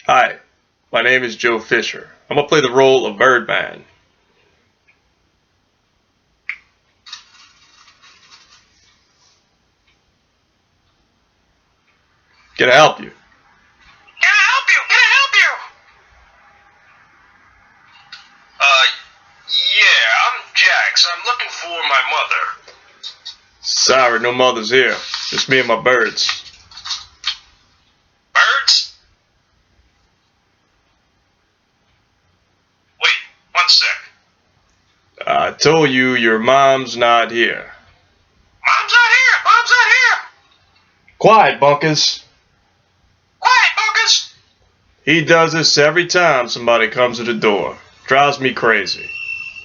Hi, my name is Joe Fisher. I'm gonna play the role of Birdman. Can I help you? Can I help you? Can I help you? Yeah, I'm Jax. I'm looking for my mother. Sorry, no mother's here. Just me and my birds. Birds? Wait, one sec. I told you your mom's not here. Mom's not here! Mom's not here! Quiet, Bunkers. Quiet, Bunkers! He does this every time somebody comes to the door. Drives me crazy.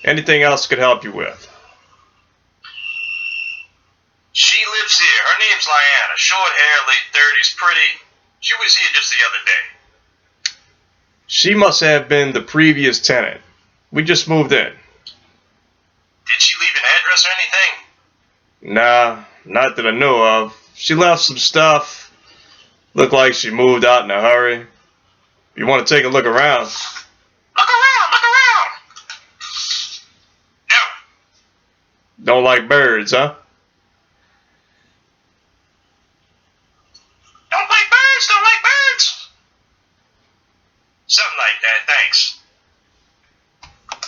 Anything else I could help you with? She lives here. Her name's Lyanna. Short hair, late 30s, pretty. She was here just the other day. She must have been the previous tenant. We just moved in. Did she leave an address or anything? Nah, not that I know of. She left some stuff. Looked like she moved out in a hurry. You want to take a look around? Look around! Look around! No. Don't like birds, huh?